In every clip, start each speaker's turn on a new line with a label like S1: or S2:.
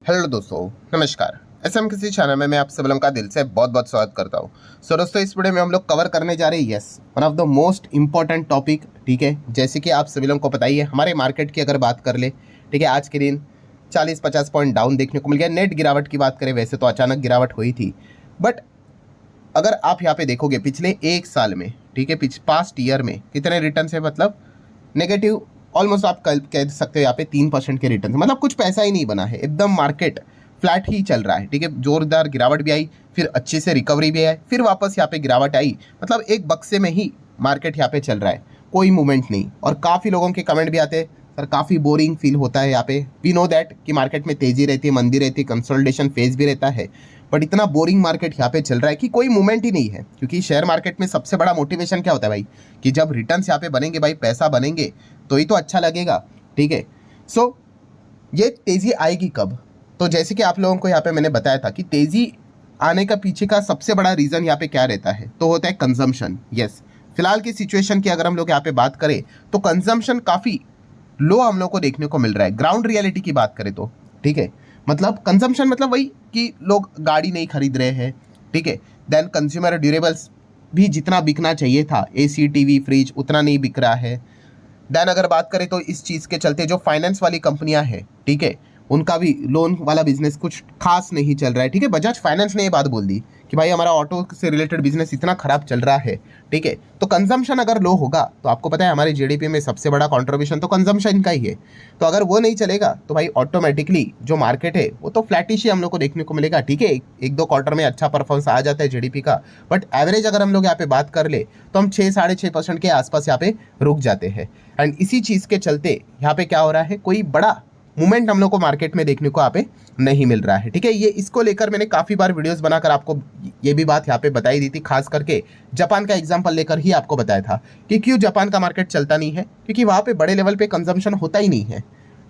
S1: Hello दोस्तों, नमस्कार। SM किसी चैनल में मैं आप सभी लोगों का दिल से बहुत बहुत स्वागत करता हूँ। सो दोस्तों, इस वीडियो में हम लोग कवर करने जा रहे हैं one of the most important topic. ठीक है, जैसे कि आप सभी लोगों को पता ही है, हमारे मार्केट की अगर बात कर ले, ठीक है, आज के दिन 40-50 पॉइंट डाउन देखने को मिल गया। नेट गिरावट की बात करें, वैसे तो अचानक गिरावट हुई थी, बट अगर आप यहाँ पे देखोगे पिछले एक साल में, ठीक है, पास्ट ईयर में कितने रिटर्न है, मतलब नेगेटिव ऑलमोस्ट आप कह सकते हो यहाँ पे 3% के रिटर्न, मतलब कुछ पैसा ही नहीं बना है, एकदम मार्केट फ्लैट ही चल रहा है। ठीक है, जोरदार गिरावट भी आई, फिर अच्छे से रिकवरी भी आई, फिर वापस यहाँ पे गिरावट आई, मतलब एक बक्से में ही मार्केट यहाँ पे चल रहा है, कोई मूवमेंट नहीं। और काफ़ी लोगों के कमेंट भी आते हैं, सर काफ़ी बोरिंग फील होता है यहाँ पे। वी नो दैट कि मार्केट में तेज़ी रहती है, मंदी रहती है, कंसोलिडेशन फेज भी रहता है, बट इतना बोरिंग मार्केट यहाँ पे चल रहा है कि कोई मूवमेंट ही नहीं है। क्योंकि शेयर मार्केट में सबसे बड़ा मोटिवेशन क्या होता है भाई, कि जब रिटर्न्स यहाँ पे बनेंगे भाई, पैसा बनेंगे तो ही तो अच्छा लगेगा। ठीक है, सो ये तेज़ी आएगी कब? तो जैसे कि आप लोगों को यहाँ पे मैंने बताया था कि तेज़ी आने का पीछे का सबसे बड़ा रीज़न यहाँ पे क्या रहता है, तो होता है कंजम्पशन। यस, फिलहाल की सिचुएशन की अगर हम लोग यहाँ पे बात करें तो कंजम्पशन काफ़ी लो हम लोग को देखने को मिल रहा है, ग्राउंड रियलिटी की बात करें तो। ठीक है, मतलब कंजम्पशन मतलब वही कि लोग गाड़ी नहीं खरीद रहे हैं। ठीक है, देन कंज्यूमर ड्यूरेबल्स भी जितना बिकना चाहिए था, एसी टीवी फ्रिज, उतना नहीं बिक रहा है। देन अगर बात करें तो इस चीज़ के चलते जो फाइनेंस वाली कंपनियां हैं, ठीक है, उनका भी लोन वाला बिजनेस कुछ खास नहीं चल रहा है। ठीक है, बजाज फाइनेंस ने ये बात बोल दी कि भाई हमारा ऑटो से रिलेटेड बिजनेस इतना खराब चल रहा है। ठीक है, तो कंजम्पशन अगर लो होगा तो आपको पता है हमारे जीडीपी में सबसे बड़ा कंट्रीब्यूशन तो कंजम्पशन का ही है। तो अगर वो नहीं चलेगा तो भाई ऑटोमेटिकली जो मार्केट है वो तो फ्लैटिश ही हम लोग को देखने को मिलेगा। ठीक है, एक दो क्वार्टर में अच्छा परफॉर्मेंस आ जाता है जीडीपी का, बट एवरेज अगर हम लोग यहाँ पे बात कर ले तो हम 6-6.5% के आसपास यहाँ पे रुक जाते हैं। एंड इसी चीज़ के चलते यहाँ पे क्या हो रहा है, कोई बड़ा मूवमेंट हम लोग को मार्केट में देखने को यहाँ पे नहीं मिल रहा है। ठीक है, ये इसको लेकर मैंने काफ़ी बार वीडियोस बनाकर आपको ये भी बात यहाँ पे बताई दी थी, खास करके जापान का एग्जांपल लेकर ही आपको बताया था कि क्यों जापान का मार्केट चलता नहीं है, क्योंकि वहाँ पे बड़े लेवल पे कंजम्पशन होता ही नहीं है।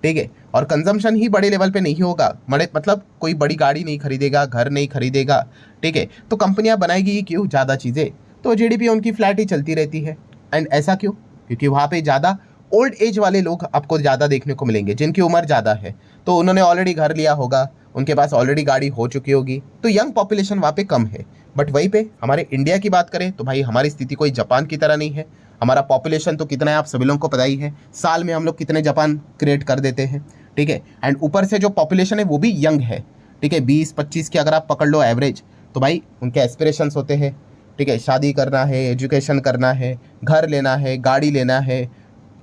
S1: ठीक है, और कंजम्पशन ही बड़े लेवल पे नहीं होगा, बड़े मतलब कोई बड़ी गाड़ी नहीं खरीदेगा, घर नहीं खरीदेगा। ठीक है, तो कंपनियाँ बनाएगी ही क्यों ज़्यादा चीज़ें, तो जीडीपी उनकी फ्लैट ही चलती रहती है। एंड ऐसा क्यों? क्योंकि वहाँ पे ज़्यादा ओल्ड एज वाले लोग आपको ज़्यादा देखने को मिलेंगे, जिनकी उम्र ज़्यादा है, तो उन्होंने ऑलरेडी घर लिया होगा, उनके पास ऑलरेडी गाड़ी हो चुकी होगी, तो यंग पॉपुलेशन वहाँ पे कम है। बट वहीं पे हमारे इंडिया की बात करें तो भाई हमारी स्थिति कोई जापान की तरह नहीं है। हमारा पॉपुलेशन तो कितना है आप सभी लोगों को पता ही है, साल में हम लोग कितने जापान क्रिएट कर देते हैं। ठीक है, एंड ऊपर से जो पॉपुलेशन है वो भी यंग है। ठीक है, 20-25 की अगर आप पकड़ लो एवरेज, तो भाई उनके एस्पिरेशंस होते हैं। ठीक है, शादी करना है, एजुकेशन करना है, घर लेना है, गाड़ी लेना है,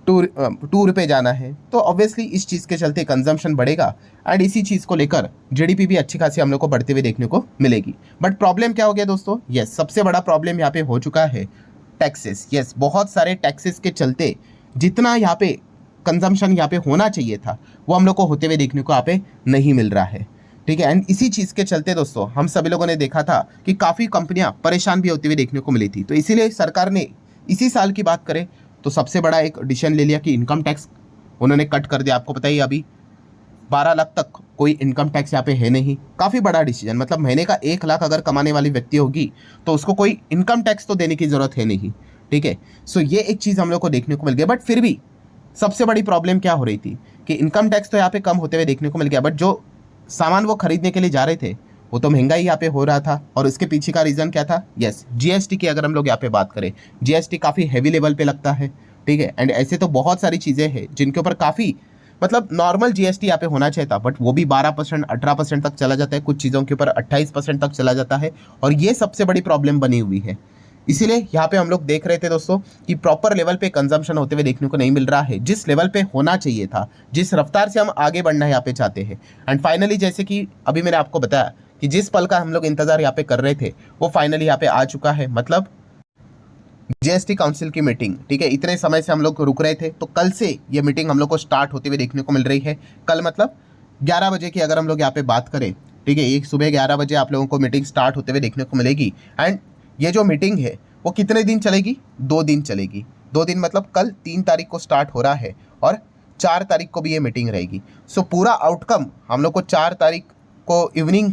S1: टूर पे जाना है, तो ऑब्वियसली इस चीज़ के चलते कंजम्पशन बढ़ेगा। एंड इसी चीज़ को लेकर जीडीपी भी अच्छी खासी हम लोग को बढ़ते हुए देखने को मिलेगी। बट प्रॉब्लम क्या हो गया दोस्तों, यस, सबसे बड़ा प्रॉब्लम यहाँ पे हो चुका है टैक्सेस। यस, बहुत सारे टैक्सेस के चलते जितना यहाँ पे कंजम्पशन यहाँ पे होना चाहिए था वो हम लोग को होते हुए देखने को यहाँ पे नहीं मिल रहा है। ठीक है, एंड इसी चीज़ के चलते दोस्तों हम सभी लोगों ने देखा था कि काफ़ी कंपनियां परेशान भी होते हुए देखने को मिली थी। तो इसीलिए सरकार ने इसी साल की बात करें तो सबसे बड़ा एक डिसीजन ले लिया कि इनकम टैक्स उन्होंने कट कर दिया। आपको पता ही अभी 12 लाख तक कोई इनकम टैक्स यहाँ पे है नहीं। काफ़ी बड़ा डिसीजन, मतलब महीने का 1 लाख अगर कमाने वाली व्यक्ति होगी तो उसको कोई इनकम टैक्स तो देने की ज़रूरत है नहीं। ठीक है, सो ये एक चीज़ हम लोग को देखने को मिल गया। बट फिर भी सबसे बड़ी प्रॉब्लम क्या हो रही थी कि इनकम टैक्स तो यहाँ पे कम होते हुए देखने को मिल गया, बट जो सामान वो खरीदने के लिए जा रहे थे वो तो महंगाई यहाँ पे हो रहा था। और इसके पीछे का रीज़न क्या था, यस, जीएसटी की अगर हम लोग यहाँ पे बात करें, जीएसटी काफ़ी हैवी लेवल पे लगता है। ठीक है, एंड ऐसे तो बहुत सारी चीज़ें हैं जिनके ऊपर काफ़ी मतलब नॉर्मल जीएसटी यहाँ पे होना चाहिए था, बट वो भी 12% 18% तक चला जाता है, कुछ चीज़ों के ऊपर 28% तक चला जाता है, और ये सबसे बड़ी प्रॉब्लम बनी हुई है। इसीलिए यहाँ पे हम लोग देख रहे थे दोस्तों कि प्रॉपर लेवल पे कंजम्पशन होते हुए देखने को नहीं मिल रहा है, जिस लेवल पे होना चाहिए था, जिस रफ्तार से हम आगे बढ़ना यहाँ पे चाहते हैं। एंड फाइनली जैसे कि अभी मैंने आपको बताया कि जिस पल का हम लोग इंतजार यहाँ पे कर रहे थे वो फाइनली यहाँ पे आ चुका है, मतलब जीएसटी काउंसिल की मीटिंग। ठीक है, इतने समय से हम लोग रुक रहे थे, तो कल से ये मीटिंग हम लोग को स्टार्ट होते हुए देखने को मिल रही है। कल मतलब 11 बजे की अगर हम लोग यहाँ पे बात करें, ठीक है, एक सुबह 11 बजे आप लोगों को मीटिंग स्टार्ट होते हुए देखने को मिलेगी। एंड ये जो मीटिंग है वो कितने दिन चलेगी, 2 दिन चलेगी। 2 दिन मतलब कल 3 तारीख को स्टार्ट हो रहा है और 4 तारीख को भी ये मीटिंग रहेगी। सो पूरा आउटकम हम लोग को 4 तारीख को इवनिंग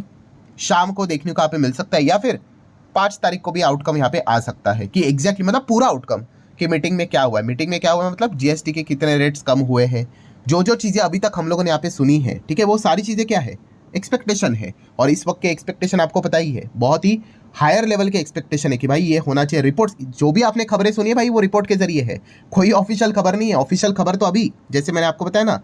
S1: शाम को देखने को यहाँ पे मिल सकता है, या फिर 5 तारीख को भी आउटकम यहाँ पे आ सकता है कि एग्जैक्टली मतलब पूरा आउटकम कि मीटिंग में क्या हुआ है। मीटिंग में क्या हुआ है मतलब जीएसटी के कितने रेट्स कम हुए हैं, जो जो चीज़ें अभी तक हम लोगों ने यहाँ पे सुनी है, ठीक है, वो सारी चीज़ें क्या है एक्सपेक्टेशन है, और इस वक्त के एक्सपेक्टेशन आपको पता ही है, बहुत ही हायर लेवल के एक्सपेक्टेशन है कि भाई ये होना चाहिए। रिपोर्ट जो भी आपने खबरें सुनी है भाई वो रिपोर्ट के जरिए है, कोई ऑफिशियल खबर नहीं है। ऑफिशियल खबर तो अभी जैसे मैंने आपको बताया ना,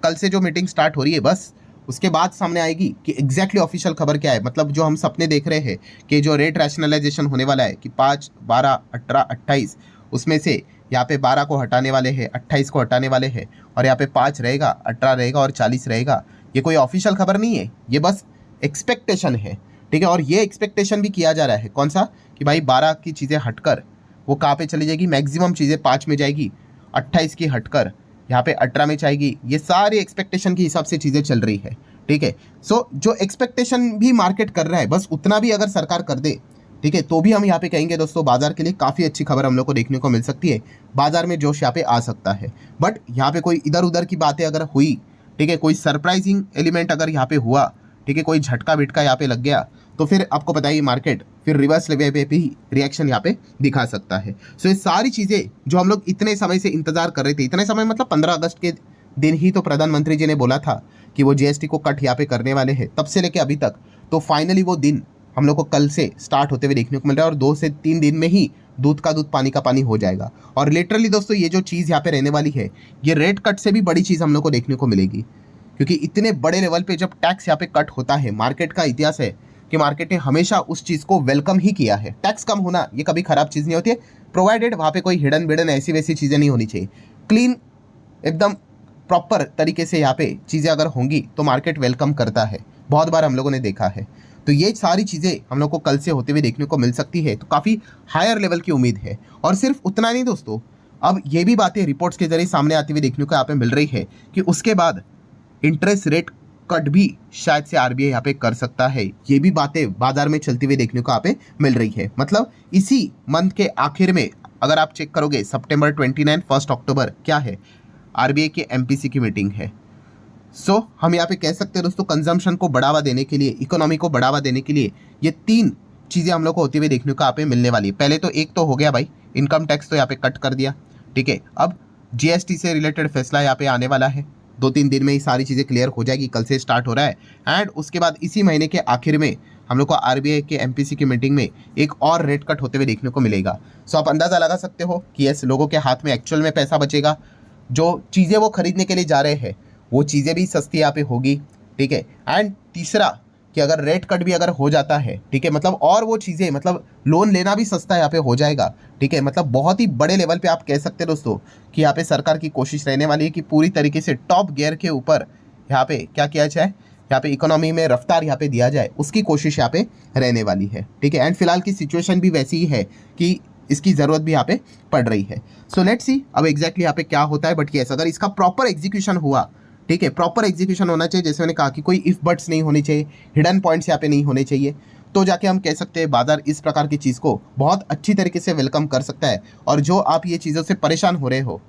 S1: कल से जो मीटिंग स्टार्ट हो रही है बस उसके बाद सामने आएगी कि एग्जैक्टली ऑफिशियल खबर क्या है। मतलब जो हम सपने देख रहे हैं कि जो रेट रैशनलाइजेशन होने वाला है कि 5, 12, 18, 28, उसमें से यहाँ पे 12 को हटाने वाले हैं, 28 को हटाने वाले हैं, और यहाँ पे 5 रहेगा, 18 रहेगा और 40 रहेगा। ये कोई ऑफिशियल खबर नहीं है, ये बस एक्सपेक्टेशन है, ठीक है। और ये एक्सपेक्टेशन भी किया जा रहा है कौन सा, कि भाई 12 की चीज़ें हटकर वो कहाँ पे चली जाएगी, मैक्सिमम चीज़ें 5 में जाएगी, 28 की हटकर यहाँ पे 18 में जाएगी। ये सारी एक्सपेक्टेशन के हिसाब से चीज़ें चल रही है, ठीक है। सो जो एक्सपेक्टेशन भी मार्केट कर रहा है बस उतना भी अगर सरकार कर दे, ठीक है, तो भी हम यहाँ पे कहेंगे दोस्तों बाजार के लिए काफ़ी अच्छी खबर हम लोग को देखने को मिल सकती है, बाजार में जोश यहाँ पे आ सकता है। बट यहाँ पे कोई इधर उधर की बातें अगर हुई, ठीक है, कोई सरप्राइजिंग एलिमेंट अगर यहाँ पे हुआ, ठीक है, कोई झटका बिटका यहाँ पे लग गया, तो फिर आपको बताइए मार्केट फिर रिवर्स लेवल पे भी रिएक्शन यहाँ पे दिखा सकता है। सो ये सारी चीज़ें जो हम लोग इतने समय से इंतजार कर रहे थे, इतने समय मतलब 15 अगस्त के दिन ही तो प्रधानमंत्री जी ने बोला था कि वो जीएसटी को कट यहाँ पे करने वाले हैं, तब से लेके अभी तक, तो फाइनली वो दिन हम लोग को कल से स्टार्ट होते हुए देखने को मिल रहा है, और 2 से 3 दिन में ही दूध का दूध पानी का पानी हो जाएगा। और लिटरली दोस्तों ये जो चीज़ यहाँ पे रहने वाली है, ये रेट कट से भी बड़ी चीज़ हम लोग को देखने को मिलेगी, क्योंकि इतने बड़े लेवल पे जब टैक्स यहाँ पे कट होता है, मार्केट का इतिहास है कि मार्केट ने हमेशा उस चीज़ को वेलकम ही किया है। टैक्स कम होना ये कभी खराब चीज़ नहीं होती है, प्रोवाइडेड वहाँ पे कोई हिडन बिडन ऐसी वैसी चीज़ें नहीं होनी चाहिए। क्लीन एकदम प्रॉपर तरीके से यहाँ पे चीज़ें अगर होंगी तो मार्केट वेलकम करता है, बहुत बार हम लोगों ने देखा है। तो ये सारी चीज़ें हम लोग को कल से होते हुए देखने को मिल सकती है, तो काफ़ी हायर लेवल की उम्मीद है। और सिर्फ उतना नहीं दोस्तों, अब ये भी बातें रिपोर्ट्स के जरिए सामने आती हुई देखने को यहाँ पे मिल रही है कि उसके बाद इंटरेस्ट रेट कट भी शायद से आरबीआई यहाँ पे कर सकता है। ये भी बातें बाजार में चलती हुई देखने को यहाँ पे मिल रही है। मतलब इसी मंथ के आखिर में अगर आप चेक करोगे, सितंबर 29, 1 अक्टूबर क्या है, आरबीआई के एमपीसी की मीटिंग है। सो हम यहाँ पे कह सकते हैं दोस्तों, कंजम्पशन को बढ़ावा देने के लिए, इकोनॉमी को बढ़ावा देने के लिए ये 3 चीज़ें हम लोग को होती हुई देखने को यहाँ पे मिलने वाली है। पहले तो एक तो हो गया भाई, इनकम टैक्स तो यहाँ पे कट कर दिया, ठीक है। अब जीएसटी से रिलेटेड फैसला यहाँ पे आने वाला है, 2-3 दिन में ही सारी चीज़ें क्लियर हो जाएगी, कल से स्टार्ट हो रहा है। एंड उसके बाद इसी महीने के आखिर में हम लोग को आरबीआई के एमपीसी की मीटिंग में एक और रेट कट होते हुए देखने को मिलेगा। सो आप अंदाज़ा लगा सकते हो कि यस, लोगों के हाथ में एक्चुअल में पैसा बचेगा, जो चीज़ें वो खरीदने के लिए जा रहे हैं वो चीज़ें भी सस्ती यहाँ पे होगी, ठीक है। एंड तीसरा कि अगर रेट कट भी अगर हो जाता है, ठीक है, मतलब और वो चीज़ें, मतलब लोन लेना भी सस्ता यहाँ पे हो जाएगा, ठीक है। मतलब बहुत ही बड़े लेवल पे आप कह सकते हैं दोस्तों कि यहाँ पे सरकार की कोशिश रहने वाली है कि पूरी तरीके से टॉप गियर के ऊपर यहाँ पे क्या किया जाए, यहाँ पे इकोनॉमी में रफ्तार यहाँ पे दिया जाए, उसकी कोशिश यहाँ पे रहने वाली है, ठीक है। एंड फिलहाल की सिचुएशन भी वैसी ही है कि इसकी ज़रूरत भी यहाँ पे पड़ रही है। सो लेट्स सी अब एग्जैक्टली यहाँ पे क्या होता है। बट यस, अगर इसका प्रॉपर एग्जीक्यूशन हुआ, ठीक है, प्रॉपर एग्जीक्यूशन होना चाहिए, जैसे मैंने कहा कि कोई इफ बट्स नहीं होने चाहिए, हिडन पॉइंट्स यहाँ पे नहीं होने चाहिए, तो जाके हम कह सकते हैं बाजार इस प्रकार की चीज़ को बहुत अच्छी तरीके से वेलकम कर सकता है। और जो आप ये चीज़ों से परेशान हो रहे हो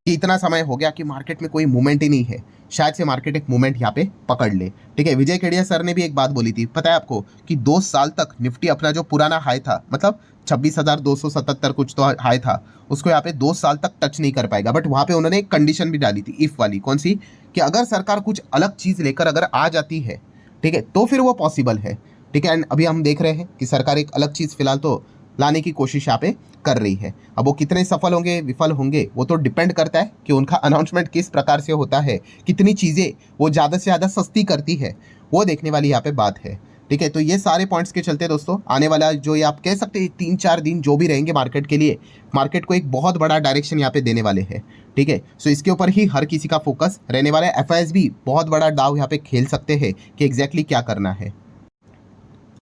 S1: कि इतना समय हो गया कि मार्केट में कोई मूवमेंट ही नहीं है, शायद से मार्केट एक मूवमेंट यहाँ पे पकड़ ले, ठीक है। विजय केडिया सर ने भी एक बात बोली थी, पता है आपको, कि 2 साल तक निफ्टी अपना जो पुराना हाई था, मतलब 26,277 कुछ तो हाई था, उसको यहाँ पे 2 साल तक टच नहीं कर पाएगा। बट वहाँ पे उन्होंने एक कंडीशन भी डाली थी, इफ वाली, कौन सी, कि अगर सरकार कुछ अलग चीज़ लेकर अगर आ जाती है, ठीक है, तो फिर वो पॉसिबल है, ठीक है। एंड अभी हम देख रहे हैं कि सरकार एक अलग चीज़ फिलहाल तो लाने की कोशिश यहाँ पे कर रही है। अब वो कितने सफल होंगे, विफल होंगे, वो तो डिपेंड करता है कि उनका अनाउंसमेंट किस प्रकार से होता है, कितनी चीज़ें वो ज़्यादा से ज़्यादा सस्ती करती है, वो देखने वाली यहाँ पे बात है, ठीक है। तो ये सारे पॉइंट्स के चलते दोस्तों आने वाला जो ये आप कह सकते हैं 3-4 दिन जो भी रहेंगे मार्केट के लिए, मार्केट को एक बहुत बड़ा डायरेक्शन यहाँ पे देने वाले हैं, ठीक है। सो इसके ऊपर ही हर किसी का फोकस रहने वाला है। एफआईएस भी बहुत बड़ा दाव यहाँ पे खेल सकते हैं कि एग्जैक्टली क्या करना है।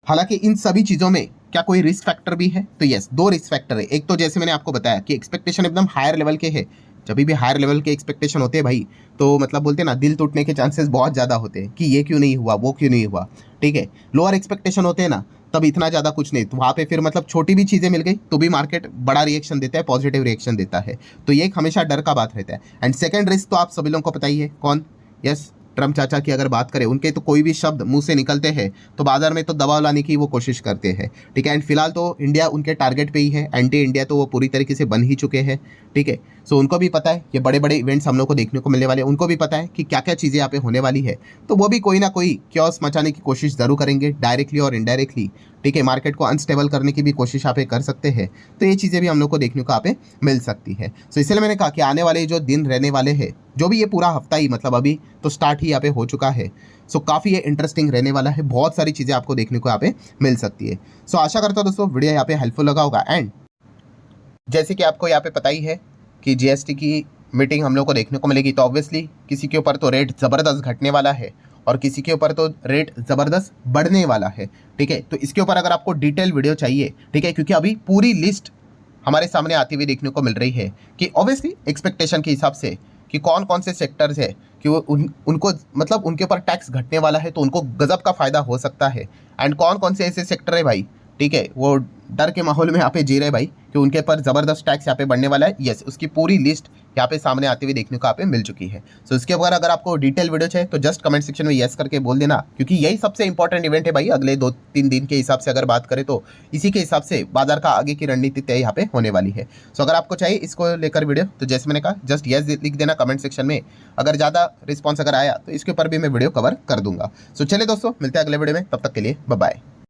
S1: हालांकि इन सभी चीज़ों में क्या कोई रिस्क फैक्टर भी है, तो यस, 2 रिस्क फैक्टर है। एक तो जैसे मैंने आपको बताया कि एक्सपेक्टेशन एकदम हायर लेवल के है, जब भी हायर लेवल के एक्सपेक्टेशन होते हैं भाई, तो मतलब बोलते हैं ना, दिल टूटने के चांसेस बहुत ज़्यादा होते हैं कि ये क्यों नहीं हुआ, वो क्यों नहीं हुआ, ठीक है। लोअर एक्सपेक्टेशन होते हैं ना, तब इतना ज़्यादा कुछ नहीं, तो वहाँ पे फिर मतलब छोटी भी चीज़ें मिल गई तो भी मार्केट बड़ा रिएक्शन देता है, पॉजिटिव रिएक्शन देता है। तो ये एक हमेशा डर का बात रहता है। एंड सेकेंड रिस्क तो आप सभी लोगों को पता ही है, कौन, यस, ट्रम्प चाचा की अगर बात करें, उनके तो कोई भी शब्द मुंह से निकलते हैं तो बाजार में तो दबाव लाने की वो कोशिश करते हैं, ठीक है। एंड फिलहाल तो इंडिया उनके टारगेट पे ही है, एंटी इंडिया तो वो पूरी तरीके से बन ही चुके हैं, ठीक है। सो उनको भी पता है ये बड़े बड़े इवेंट्स हम लोग को देखने को मिलने वाले हैं, उनको भी पता है कि क्या क्या चीज़ें यहाँ पे होने वाली है, तो वो भी कोई ना कोई क्योस मचाने की कोशिश जरूर करेंगे, डायरेक्टली और इनडायरेक्टली, ठीक है। मार्केट को अनस्टेबल करने की भी कोशिश यहाँ पे कर सकते हैं, तो ये चीज़ें भी हम लोग को देखने को यहाँ पे मिल सकती है। सो इसलिए मैंने कहा कि आने वाले जो दिन रहने वाले हैं, जो भी ये पूरा हफ्ता ही मतलब अभी तो स्टार्ट ही यहाँ पे हो चुका है, सो काफ़ी ये इंटरेस्टिंग रहने वाला है, बहुत सारी चीज़ें आपको देखने को यहाँ पे मिल सकती है। सो आशा करता हूँ दोस्तों वीडियो यहाँ पे हेल्पफुल लगा होगा। एंड जैसे कि आपको यहाँ पे पता ही है कि जीएसटी की मीटिंग हम लोग को देखने को मिलेगी, तो ऑब्वियसली किसी के ऊपर तो रेट ज़बरदस्त घटने वाला है और किसी के ऊपर तो रेट ज़बरदस्त बढ़ने वाला है, ठीक है। तो इसके ऊपर अगर आपको डिटेल वीडियो चाहिए, ठीक है, क्योंकि अभी पूरी लिस्ट हमारे सामने आती हुई देखने को मिल रही है कि ऑब्वियसली एक्सपेक्टेशन के हिसाब से कि कौन कौन से सेक्टर्स है कि वो उनको मतलब उनके ऊपर टैक्स घटने वाला है तो उनको गजब का फ़ायदा हो सकता है, एंड कौन कौन से ऐसे सेक्टर है भाई, ठीक है, वो डर के माहौल में यहाँ पे जी रहे भाई कि उनके पर ज़बरदस्त टैक्स यहाँ पे बढ़ने वाला है। यस, उसकी पूरी लिस्ट यहाँ पे सामने आते हुए देखने को यहाँ पे मिल चुकी है। सो इसके ऊपर अगर आपको डिटेल वीडियो चाहिए तो जस्ट कमेंट सेक्शन में यस करके बोल देना, क्योंकि यही सबसे इंपॉर्टेंट इवेंट है भाई। अगले 2-3 दिन के हिसाब से अगर बात करें तो इसी के हिसाब से बाजार का आगे की रणनीति तय यहाँ पे होने वाली है। सो अगर आपको चाहिए इसको लेकर वीडियो तो जैसे मैंने कहा जस्ट यस लिख देना कमेंट सेक्शन में। अगर ज़्यादा रिस्पॉन्स अगर आया तो इसके ऊपर भी मैं वीडियो कवर कर दूंगा। सो चलिए दोस्तों, मिलते हैं अगले वीडियो में, तब तक के लिए बाय बाय।